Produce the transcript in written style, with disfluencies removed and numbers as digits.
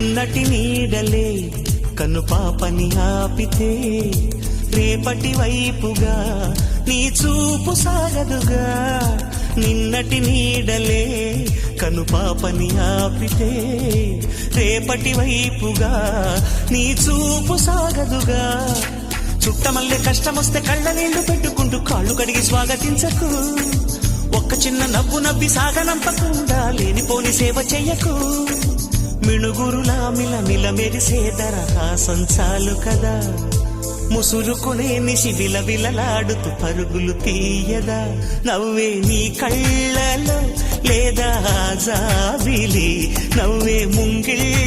నిన్నటి నీడలే కను పాపని ఆపితే రేపటి వైపుగా నీ చూపు సాగదుగా. నిన్నటి నీడలే కను పాపని ఆపితే రేపటి వైపుగా నీ చూపు సాగదుగా. చుట్టమల్లే కష్టమొస్తే కళ్ళ నీళ్లు పెట్టుకుంటూ కాళ్ళు కడిగి స్వాగతించకు. ఒక్క చిన్న నవ్వు నవ్వి సాగనంపకుండా లేనిపోని సేవ చెయ్యకు. మిణుగురులా మిలమిల మెరిసే దరహాసం చాలు కదా. ముసురుకునే నిశి విలవిలలాడుతూ పరుగులు తీయదా. నవ్వే నీ కళ్ళలో లేదా జాబిలి, నవ్వే ముంగిళ్ళ